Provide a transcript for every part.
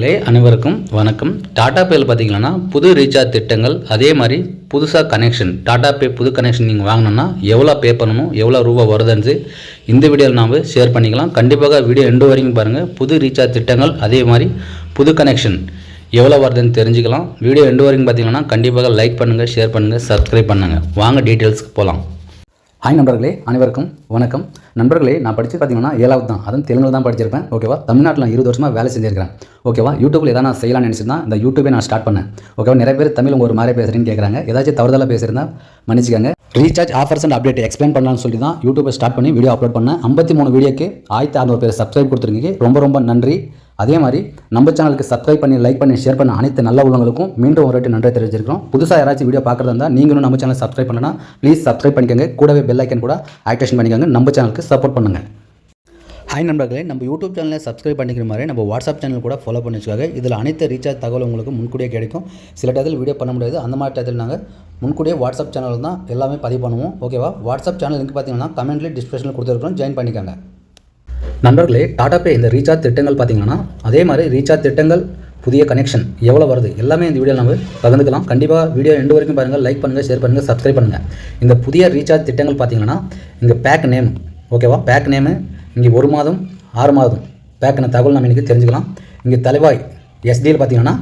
நண்பர்களே அனைவருக்கும் வணக்கம். டாடா பேயில் பார்த்தீங்கன்னா புது ரீசார்ஜ் திட்டங்கள், அதே மாதிரி புதுசாக கனெக்ஷன், டாடா பே புது கனெக்ஷன் நீங்கள் வாங்கினோன்னா எவ்வளோ பே பண்ணணும், எவ்வளோ ரூபா வருதுன்னு இந்த வீடியோவில் நாம் ஷேர் பண்ணிக்கலாம். கண்டிப்பாக வீடியோ எண்டு வரைக்கும் பாருங்கள். புது ரீசார்ஜ் திட்டங்கள், அதே மாதிரி புது கனெக்ஷன் எவ்வளோ வருதுன்னு தெரிஞ்சுக்கலாம். வீடியோ எண்டு வரைக்கும் பார்த்தீங்கன்னா கண்டிப்பாக லைக் பண்ணுங்கள், ஷேர் பண்ணுங்கள், சப்ஸ்கிரைப் பண்ணுங்கள். வாங்க டீட்டெயில்ஸ்க்கு போகலாம். ஹாய் நண்பர்களே, அனைவருக்கும் வணக்கம். நண்பர்களே, நான் படித்து பார்த்தீங்கன்னா 7வது தான், அதுவும் தெலுங்கில் தான் படிச்சிருப்பேன். ஓகேவா, தமிழ்நாட்டில் 20 வருஷமாக வேலை செஞ்சிருக்கிறேன். ஓகேவா, யூடியூப்பில் எதாவது நான் செய்யலாம்னு நினச்சிருந்தா இந்த யூடியூபே நான் ஸ்டார்ட் பண்ணேன். ஓகேவா, நிறைய பேர் தமிழ் ஒரு மாதிரி பேசுகிறேன்னு கேட்குறாங்க. ஏதாச்சும் தவறுதலாக பேசுகிறதா மன்னிச்சிக்கங்க. Recharge offers and update explain பண்ணலாம்னு சொல்லி தான் யூடியூப்பை ஸ்டார்ட் பண்ணி வீடியோ அப்லோட் பண்ணேன். 53 வீடியோக்கு 1600 பேர் சப்ஸ்கிரைப் கொடுத்துருக்கீங்க. ரொம்ப நன்றி. அதே மாதிரி நம்ம சேனலுக்கு சப்ஸ்கிரைப் பண்ணி, லைக் பண்ணி, ஷேர் பண்ண அனைத்து நல்ல உள்ளவங்களுக்கும் மீண்டும் ஒரு வாட்டி நன்றி தெரிவிச்சிருக்கிறோம். புதுசாக யாராச்சும் வீடியோ பார்க்குறதா இருந்தால் நீங்களும் நம்ம சேனல் சப்ஸ்கிரைப் பண்ணலாம். ப்ளீஸ் சப்ஸ்கிரைப் பண்ணிக்கோங்க. கூடவே பெல் ஐக்கன் கூட ஆக்டிவேஷன் பண்ணிக்கோங்க. நம்ம சேனலுக்கு சப்போர்ட் பண்ணுங்கள். ஹாய் நண்பர்களே, நம்ம யூடியூப் சேனலை சப்ஸ்கிரைப் பண்ணிக்கிற மாதிரி நம்ம வாட்ஸ்அப் சேனல் கூட ஃபாலோ பண்ணி வச்சுக்காங்க. இதில் அனைத்து ரீசார்ஜ் தகவல் உங்களுக்கு முன்கூடியே கிடைக்கும். சில டயத்தில் வீடியோ பண்ண முடியாது, அந்த மாதிரி டயத்தில் நாங்கள் முன்கூடியே வாட்ஸ்அப் சேனல் தான் எல்லாமே பதிவு பண்ணுவோம். ஓகேவா, வாட்ஸ்அப் சேனல் லிங்க் பார்த்தீங்கன்னா கமெண்ட்லேயே டிஸ்கிரிப்ஷனில் கொடுத்துருக்கோம், ஜாயின் பண்ணிக்கோங்க. நண்பர்களே, டாடா பே இந்த ரீசார்ஜ் திட்டங்கள் பார்த்தீங்கன்னா அதே மாதிரி ரீசார்ஜ் திட்டங்கள், புதிய கனெக்ஷன் எவ்வளோ வருது எல்லாமே இந்த வீடியோ நம்ம பகிர்ந்துக்கலாம். கண்டிப்பாக வீடியோ எண்டு வரைக்கும் பாருங்கள். லைக் பண்ணுங்கள், ஷேர் பண்ணுங்கள், சப்ஸ்கிரைப் பண்ணுங்கள். இந்த புதிய ரீசார்ஜ் திட்டங்கள் பார்த்தீங்கன்னா இங்கே பேக் நேம், ஓகேவா, பேக் நேமு இங்கே 1 மாதம் 6 மாதம் பேக்கின தகவல் நம்ம இன்றைக்கி தெரிஞ்சுக்கலாம். இங்கே தலைவாய் எஸ்டியில் பார்த்தீங்கன்னா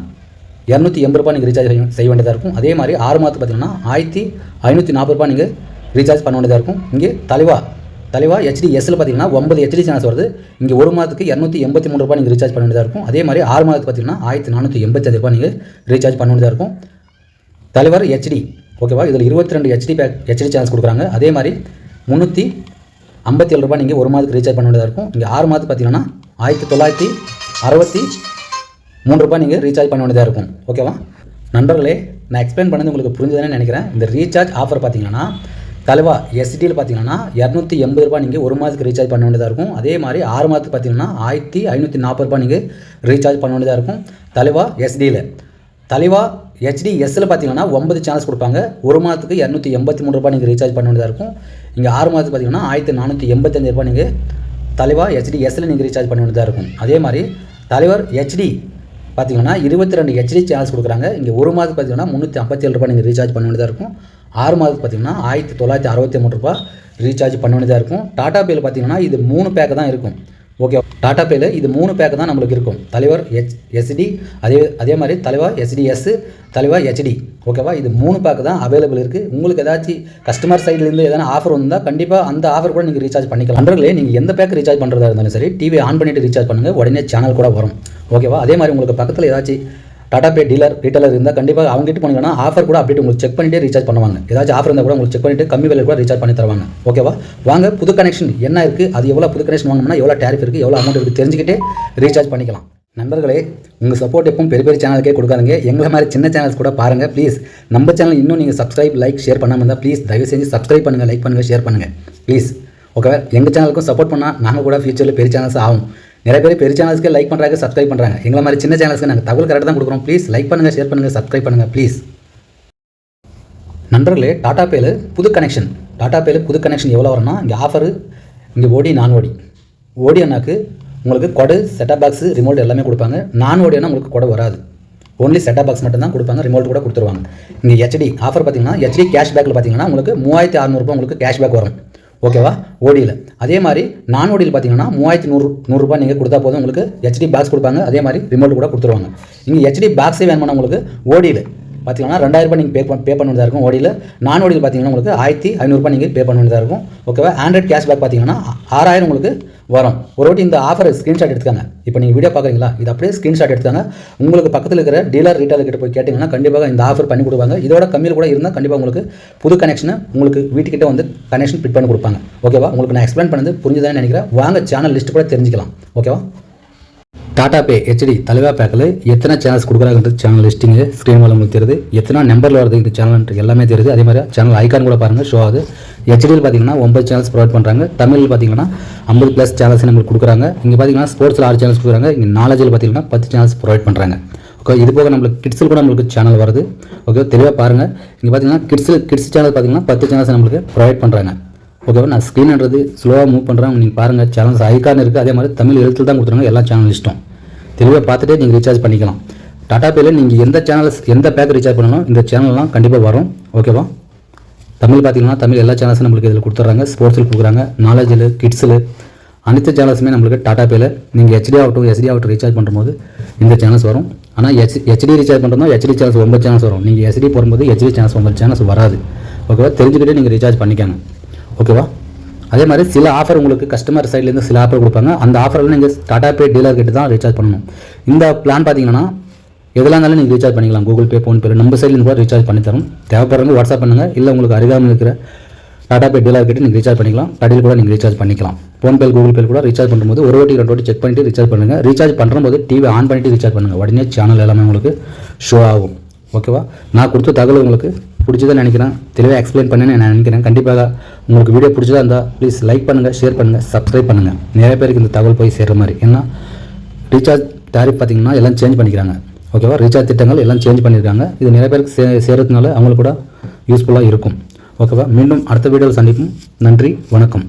280 ரூபா நீங்கள் ரீசார்ஜ் செய்ய வேண்டியதாக இருக்கும். அதே மாதிரி 6 மாதத்துக்கு பார்த்தீங்கன்னா 1540 ரூபா நீங்கள் ரீசார்ஜ் பண்ண வேண்டியதாக இருக்கும். இங்கே தலைவா HDSL பார்த்தீங்கன்னா 9 HD சேனல்ஸ் வருது. இங்கே 1 மாதத்துக்கு 283 ரூபா நீங்கள் ரீசார்ஜ் பண்ண வேண்டியதாக இருக்கும். அதே மாதிரி 6 மாதத்துக்கு பார்த்தீங்கன்னா 1485 ரூபா நீங்கள் ரீசார்ஜ் பண்ண வேண்டியதாக இருக்கும். தலைவர் HD, ஓகேவா, இதில் 22 HD சேனல்ஸ் கொடுக்குறாங்க. அதே மாதிரி 357 ரூபா நீங்கள் 1 மாதத்துக்கு ரீசார்ஜ் பண்ண வேண்டியதாக இருக்கும். இங்கே 6 மாதத்துக்கு பார்த்தீங்கன்னா 1963 ரூபா நீங்கள் ரீசார்ஜ் பண்ண வேண்டியதாக இருக்கும். ஓகேவா நண்பர்களே, நான் எக்ஸ்பிளைன் பண்ணது உங்களுக்கு புரிஞ்சதுன்னு நினைக்கிறேன். இந்த ரீசார்ஜ் ஆஃபர் பார்த்தீங்கன்னா தலைவா எஸ்டியில் பார்த்தீங்கன்னா 280 ரூபா நீங்கள் 1 மாதத்துக்கு ரீசார்ஜ் பண்ண வேண்டியதாக இருக்கும். அதே மாதிரி 6 மாதத்துக்கு பார்த்தீங்கன்னா 1540 ரூபா நீங்கள் ரீசார்ஜ் பண்ண வேண்டியதாக இருக்கும். தலைவா HDSL பார்த்தீங்கன்னா 9 சேனல்ஸ் கொடுப்பாங்க. 1 மாதத்துக்கு 283 ரூபா நீங்கள் ரீசார்ஜ் பண்ண வேண்டியதாக இருக்கும். இங்கே 6 மாதத்துக்கு பார்த்தீங்கன்னா 1485 ரூபா நீங்கள் தலைவா HDSL நீங்கள் ரீசார்ஜ் பண்ண வேண்டியதாக இருக்கும். அதே மாதிரி தலைவர் HD பார்த்தீங்கன்னா 22 HD சேனல்ஸ் கொடுக்குறாங்க. இங்கே 1 மாதத்துக்கு பார்த்தீங்கன்னா 357 ரூபா நீங்கள் ரீசார்ஜ் பண்ண வேண்டியதாக இருக்கும். 6 மாதத்துக்கு பார்த்தீங்கன்னா 1963 ரூபா ரீசார்ஜ் பண்ண வேண்டியதாக இருக்கும். டாடா பேயில் பார்த்தீங்கன்னா இது 3 பேக்கு தான் இருக்கும். ஓகே, டாடா பேயில் இது 3 பேக்கு தான் நம்மளுக்கு இருக்கும். தலைவர் SD, அதே மாதிரி தலைவா SDS, தலைவா HD, ஓகேவா, இது 3 பேக்கு தான் அவைலபிள் இருக்குது. உங்களுக்கு ஏதாச்சும் கஸ்டமர் சைட்லேருந்து எதனா ஆஃபர் வந்தால் கண்டிப்பாக அந்த ஆஃபர் கூட நீங்கள் ரீசார்ஜ் பண்ணிக்கலாம். நண்பர்களே, நீங்கள் எந்த பேக் ரீசார்ஜ் பண்ணுறதா இருந்தாலும் சரி, டிவி ஆன் பண்ணிவிட்டு ரீசார்ஜ் பண்ணுங்கள், உடனே சேனல் கூட வரும். ஓகேவா, அதே மாதிரி உங்களுக்கு பக்கத்தில் ஏதாச்சும் டாடா பே ரீட்டெயிலர் இருந்தால் கண்டிப்பாக அவங்ககிட்ட போனீங்கன்னா ஆஃபர் கூட அப்டேட் உங்களுக்கு செக் பண்ணிட்டே ரீசார்ஜ் பண்ணுவாங்க. ஏதாச்சும் ஆஃபர் இருந்தால் கூட உங்களுக்கு செக் பண்ணிட்டு கம்மி விலையில் கூட ரீசார்ஜ் பண்ணி தருவாங்க. ஓகேவா, வாங்க புது கனெக்ஷன் என்ன இருக்குது, அது எவ்வளோ புது கனெக்ஷன் வாங்கணும்னா எவ்வளோ டேரிஃப் இருக்குது, எவ்வளோ அமௌண்ட் இருக்குது தெரிஞ்சுக்கிட்டே ரீசார்ஜ் பண்ணிக்கலாம். நண்பர்களே, உங்கள் சப்போர்ட் எப்பவும் பெரிய சேனலுக்கே கொடுக்காதீங்க. எங்களை மாதிரி சின்ன சேனல்ஸ் கூட பாருங்கள் ப்ளீஸ். நம்ம சேனல் இன்னும் நீங்கள் சப்ஸ்கிரைப், லைக், ஷேர் பண்ணாமல் இருந்தால் ப்ளீஸ் தயவு செஞ்சு சப்ஸ்கிரைப் பண்ணுங்கள், லைக் பண்ணுங்கள், ஷேர் பண்ணுங்கள் ப்ளீஸ். ஓகேவா, எங்கள் சேனலுக்கும் சப்போர்ட் பண்ணால் நாங்கள் கூட ஃபியூச்சரில் பெரிய சேனல்ஸ் ஆகும். நிறைய பேர் பெரிய சேனல்ஸ்க்கு லைக் பண்ணுறாங்க, சப்ஸ்கிரைப் பண்ணுறாங்க. எங்களை மாதிரி சின்ன சேனல்ஸ்க்கு நாங்கள் தகவல் கரெக்டாக தான் கொடுக்குறோம். ப்ளீஸ் லைக் பண்ணுங்கள், ஷேர் பண்ணுங்கள், சப்ஸ்கிரைப் பண்ணுங்கள் ப்ளீஸ். நண்பர்களே, டாடா பேயில் புது கனெக்ஷன் எவ்வளோ வரும்னா இங்கே ஆஃபரு, இங்கே ஓடி நான் ஓடி அண்ணாக்கு உங்களுக்கு கொடை, செட்டப் பாக்ஸு, ரிமோட் எல்லாமே கொடுப்பாங்க. நான் ஓடினா உங்களுக்கு கொடை வராது, ஓன்லி செட்டப் பாக்ஸ் மட்டும் தான் கொடுப்பாங்க, ரிமோட் கூட கொடுத்துருவாங்க. இங்கே HD ஆஃபர் பார்த்தீங்கன்னா HD கேஷ்பேக்கில் பார்த்தீங்கன்னா உங்களுக்கு 3600 ரூபா உங்களுக்கு கேஷ்பேக் வரும். ஓகேவா, ஓடியில். அதே மாதிரி நான் ஓடியில் பார்த்தீங்கன்னா 3100 ரூபா நீங்கள் கொடுத்தா போதும், உங்களுக்கு HD பாக்ஸ் கொடுப்பாங்க. அதே மாதிரி ரிமோட் கூட கொடுத்துருவாங்க. இங்கே HD பாக்ஸே வேணும்னா உங்களுக்கு ஓடியில் பார்த்தீங்கன்னா 2000 ரூபாய் நீங்கள் பே பண்ண வேண்டியதாக இருக்கும். ஓடியில். நான் ஓடியில் பார்த்தீங்கன்னா உங்களுக்கு 1500 ரூபாய் நீங்கள் பே பண்ண வேண்டியதாக இருக்கும். ஓகேவா, ஆண்ட்ராய்ட் கேஷ்பேக் பார்த்தீங்கன்னா 6000 உங்களுக்கு வரும். ஒரு வாட்டி இந்த ஆஃபர் ஸ்க்ரீன்ஷாட் எடுத்துக்காங்க. இப்போ நீங்கள் வீடியோ பார்க்குறீங்களா, இது அப்படியே ஸ்க்ரீன்ஷாட் எடுத்துக்காங்க. உங்களுக்கு பக்கத்தில் இருக்கிற ரீட்டெயிலர் கிட்ட போய் கேட்டிங்கன்னா கண்டிப்பாக இந்த ஆஃபர் பண்ணி கொடுப்பாங்க. இதோட கம்மியில் கூட இருந்தால் கண்டிப்பாக உங்களுக்கு புது கனெக்ஷனை உங்களுக்கு வீட்டுக்கிட்ட வந்து கனெக்ஷன் ஃபிட் பண்ணி கொடுப்பாங்க. ஓகேவா, உங்களுக்கு நான் எக்ஸ்பிளைன் பண்ணது புரிஞ்சுதான்னு நினைக்கிறேன். வாங்க சேனல் லிஸ்ட் கூட தெரிஞ்சுக்கலாம். ஓகேவா, டாடா பே HD தலைவா பேக்கில் எத்தனை சேனல்ஸ் கொடுக்குறாங்கன்றது சேனல் லிஸ்டிங்கு ஸ்க்ரீன் மேலே உங்களுக்கு தெரியுது. எத்தனை நம்பரில் வருது இந்த சேனல் எல்லாமே தெரியுது. அதே மாதிரி சேனல் ஐக்கான் கூட பாருங்கள், ஷோ ஆகுது. HDயில் பார்த்தீங்கன்னா 9 சேனல்ஸ் ப்ரொவைட் பண்ணுறாங்க. தமிழில் பார்த்தீங்கன்னா 50+ சேனல்ஸ் நம்மளுக்கு கொடுக்குறாங்க. இங்கே பார்த்தீங்கன்னா ஸ்போர்ட்ஸில் 6 சேனல்ஸ் கொடுக்குறாங்க. இங்கே நாலேஜில் பார்த்தீங்கன்னா 10 சேனல்ஸ் ப்ரொவைட் பண்ணுறாங்க. ஓகே, இது போக நம்மளுக்கு கிட்ஸில் கூட நம்மளுக்கு சேனல் வருது. ஓகே, தெளிவாக பாருங்கள். இங்கே பார்த்தீங்கன்னா கிட்ஸ் சேனல் பார்த்தீங்கன்னா 10 சேனல்ஸ் நம்மளுக்கு ப்ரொவைட் பண்ணுறாங்க. ஓகேவா, நான் ஸ்க்ரீன்ன்றது ஸ்லோவாக மூவ் பண்ணுறேன், நீங்கள் பாருங்கள். சேனல்ஸ் ஐக்கான் இருக்குது. அதே மாதிரி தமிழ் எழுத்தில் தான் கொடுத்துருங்க எல்லா சேனல் லிஸ்ட்டும். தெளிவாக பார்த்துட்டே நீங்கள் ரீசார்ஜ் பண்ணிக்கலாம். டாடா பேயில் நீங்கள் எந்த பேக் ரீசார்ஜ் பண்ணாலும் இந்த சேனல்லாம் கண்டிப்பாக வரும். ஓகேவா? தமிழ் பார்த்தீங்கன்னா தமிழ் எல்லா சேனல்ஸும் நம்மளுக்கு இதில் கொடுத்துட்றாங்க. ஸ்போர்ட்ஸில் கொடுக்குறாங்க, நாலேஜில், கிட்ஸில் அனைத்து சேனல்ஸுமே நம்மளுக்கு டாடா பேயில் நீங்கள் ஹெச்டி ஆகட்டும் ரீசார்ஜ் பண்ணும்போது இந்த சேனல்ஸ் வரும். ஆனால் ஹெச்டி ரீசார்ஜ் பண்ணுறதோ ஹெச்டி சேனல்ஸ் 9 சேனல்ஸ் வரும். நீங்கள் ஹெச்டி போடும்போது ஹெச்டி சேனல்ஸ் 9 சேனல்ஸ் வராது. ஓகேவா? தெரிஞ்சுக்கிட்டே நீங்கள் ரீசார்ஜ் பண்ணிக்கோங்க. ஓகேவா? அதே மாதிரி சில ஆஃபர் உங்களுக்கு கஸ்டமர் சைட்லேருந்து சில ஆஃபர் கொடுப்பாங்க. அந்த ஆஃபரில் நீங்கள் டாடா பே டீலர் கிட்ட தான் ரீசார்ஜ் பண்ணணும். இந்த பிளான் பார்த்தீங்கன்னா எதெல்லாம் இருந்தாலும் நீங்கள் ரீசார்ஜ் பண்ணிக்கலாம். கூகுள் பே, ஃபோன்பே நம்ம சைட்லேருந்து கூட ரீசார்ஜ் பண்ணி தரோம். தேவைப்படுறவங்க வாட்ஸ்அப் பண்ணுங்கள். இல்லை உங்களுக்கு அருகாமல் இருக்கிற டாடா பே டீலர் கிட்ட நீங்கள் ரீசார்ஜ் பண்ணிக்கலாம். கடையில் கூட நீங்கள் ரீசார்ஜ் பண்ணிக்கலாம். ஃபோன்பே, கூகுள் பே கூட ரீசார்ஜ் பண்ணும்போது ஒரு வாட்டி 2 வாட்டி செக் பண்ணிட்டு ரீசார்ஜ் பண்ணுங்கள். ரீசார்ஜ் பண்ணும்போது டிவி ஆன் பண்ணிட்டு ரீசார்ஜ் பண்ணுங்கள். உடனே சேனல் எல்லாமே உங்களுக்கு ஷோ ஆகும். ஓகேவா? நான் கொடுத்த தகவல் உங்களுக்கு பிடிச்சதான் நினைக்கிறேன். தெளிவாக எக்ஸ்பிளைன் பண்ணேன்னு நான் நினைக்கிறேன். கண்டிப்பாக உங்களுக்கு வீடியோ பிடிச்சதா இருந்தால் ப்ளீஸ் லைக் பண்ணுங்கள், ஷேர் பண்ணுங்கள், சப்ஸ்கிரைப் பண்ணுங்கள். நிறைய பேருக்கு இந்த தகவல் போய் சேர்கிற மாதிரி. ஏன்னா ரீசார்ஜ் டாரிஃப் பார்த்தீங்கன்னா எல்லாம் சேஞ்ச் பண்ணிக்கிறாங்க. ஓகேவா? ரீசார்ஜ் திட்டங்கள் எல்லாம் சேஞ்ச் பண்ணியிருக்காங்க. இது நிறைய பேருக்கு சேர்றதுனால அவங்களுக்கு கூட யூஸ்ஃபுல்லாக இருக்கும். ஓகேவா? மீண்டும் அடுத்த வீடியோவில் சந்திப்போம். நன்றி, வணக்கம்.